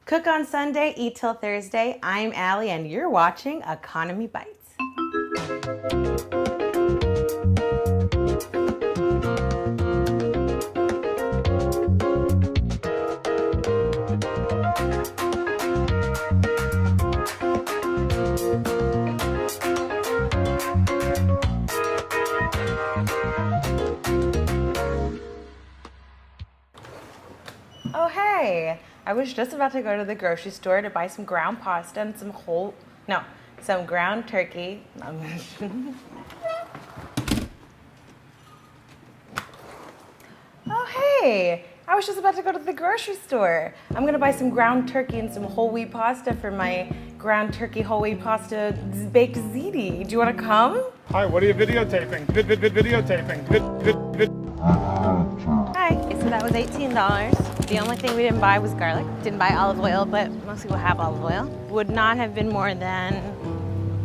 Cook on Sunday, eat till Thursday. I'm Allie and you're watching Economy Bites. Oh hey, I was just about to go to the grocery store to buy some ground pasta and some ground turkey. Oh hey, I was just about to go to the grocery store. I'm gonna buy some ground turkey and some whole wheat pasta for my ground turkey whole wheat pasta baked ziti. Do you wanna come? Hi, what are you videotaping? Videotaping. Hi, okay, so that was $18. The only thing we didn't buy was garlic. Didn't buy olive oil, but most people have olive oil. Would not have been more than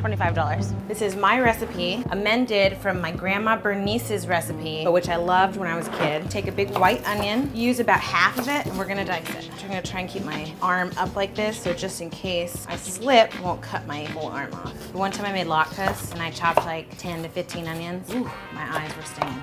$25. This is my recipe, amended from my grandma Bernice's recipe, which I loved when I was a kid. Take a big white onion, use about half of it, and we're gonna dice it. I'm gonna try and keep my arm up like this, so just in case I slip, I won't cut my whole arm off. One time I made latkes, and I chopped like 10 to 15 onions. Ooh, my eyes were stinging.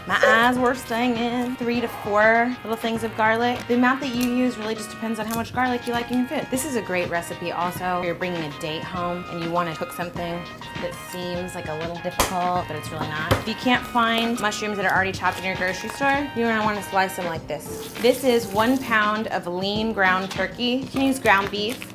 My eyes were stinging. 3 to 4 little things of garlic. The amount that you use really just depends on how much garlic you like in your food. This is a great recipe also. If you're bringing a date home and you want to cook something that seems like a little difficult, but it's really not. If you can't find mushrooms that are already chopped in your grocery store, you're gonna want to slice them like this. This is 1 pound of lean ground turkey. You can use ground beef.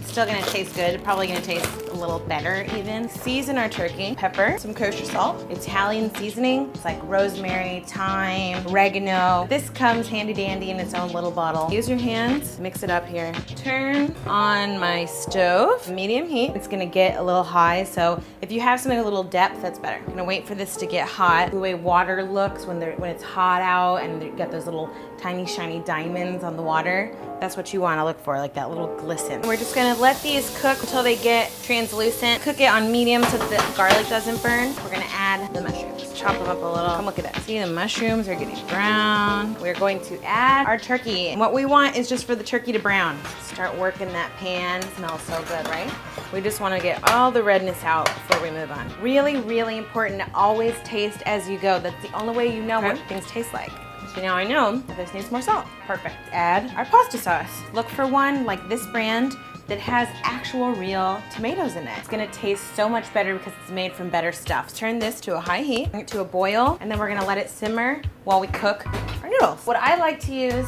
Still gonna taste good, probably gonna taste a little better even. Season our turkey, pepper, some kosher salt, Italian seasoning. It's like rosemary, thyme, oregano. This comes handy dandy in its own little bottle. Use your hands, mix it up here. Turn on my stove, medium heat. It's gonna get a little high, so if you have something a little depth, that's better. I'm gonna wait for this to get hot. The way water looks when it's hot out and you got those little tiny shiny diamonds on the water, that's what you wanna look for, like that little glisten. We're just gonna let these cook until they get translucent. Cook it on medium so that the garlic doesn't burn. We're gonna add the mushrooms. Chop them up a little. Come look at that. See, the mushrooms are getting brown. We're going to add our turkey. And what we want is just for the turkey to brown. Start working that pan. It smells so good, right? We just wanna get all the redness out before we move on. Really, really important to always taste as you go. That's the only way you know what things taste like. So now I know that this needs more salt. Perfect. Add our pasta sauce. Look for one like this brand that has actual real tomatoes in it. It's gonna taste so much better because it's made from better stuff. Turn this to a high heat, bring it to a boil, and then we're gonna let it simmer while we cook our noodles. What I like to use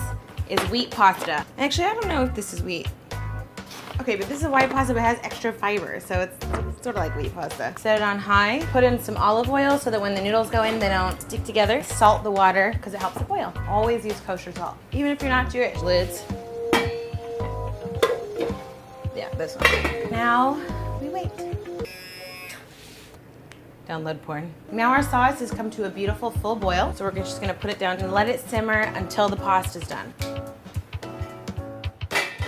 is wheat pasta. Actually, I don't know if this is wheat. Okay, but this is white pasta, but it has extra fiber, so it's sort of like wheat pasta. Set it on high, put in some olive oil so that when the noodles go in, they don't stick together. Salt the water, because it helps it boil. Always use kosher salt, even if you're not Jewish. Lids. Yeah, this one. Now, we wait. Download porn. Now our sauce has come to a beautiful full boil, so we're just gonna put it down and let it simmer until the pasta's done.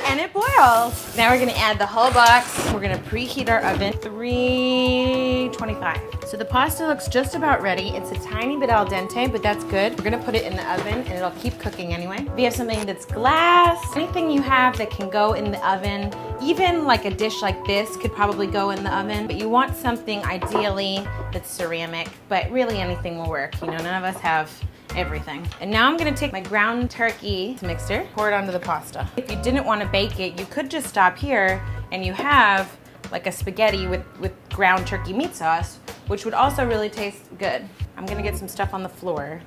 And it boils. Now we're gonna add the whole box. We're gonna preheat our oven, 325. So the pasta looks just about ready. It's a tiny bit al dente, but that's good. We're gonna put it in the oven and it'll keep cooking anyway. If you have something that's glass, anything you have that can go in the oven, even like a dish like this could probably go in the oven, but you want something ideally that's ceramic, but really anything will work. You know, none of us have everything. And now I'm gonna take my ground turkey mixer, pour it onto the pasta. If you didn't want to bake it, you could just stop here and you have like a spaghetti with ground turkey meat sauce, which would also really taste good. I'm gonna get some stuff on the floor,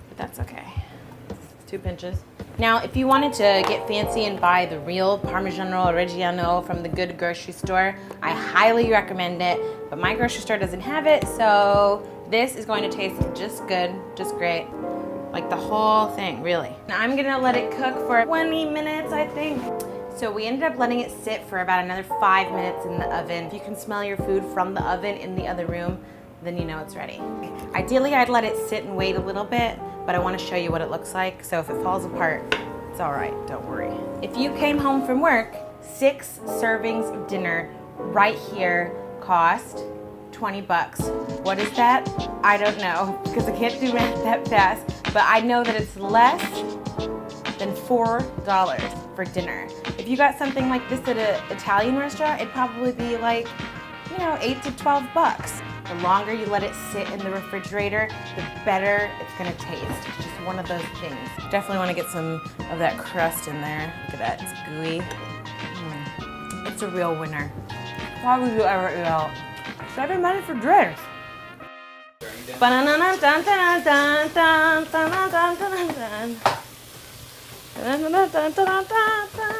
but that's okay. 2 pinches. Now, if you wanted to get fancy and buy the real Parmigiano Reggiano from the good grocery store, I highly recommend it, but my grocery store doesn't have it, so this is going to taste just good, just great. Like the whole thing, really. Now I'm gonna let it cook for 20 minutes, I think. So we ended up letting it sit for about another 5 minutes in the oven. If you can smell your food from the oven in the other room, then you know it's ready. Ideally, I'd let it sit and wait a little bit, but I wanna show you what it looks like, so if it falls apart, it's all right, don't worry. If you came home from work, 6 servings of dinner right here cost 20 bucks. What is that? I don't know, because I can't do math that fast, but I know that it's less than $4. for dinner. If you got something like this at an Italian restaurant, it'd probably be like, you know, 8 to 12 bucks. The longer you let it sit in the refrigerator, the better it's gonna taste. It's just one of those things. Definitely wanna get some of that crust in there. Look at that, it's gooey. It's a real winner. Why would you ever eat out? Saving money for drinks.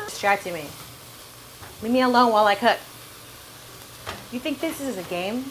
Distracting me. Leave me alone while I cook. You think this is a game?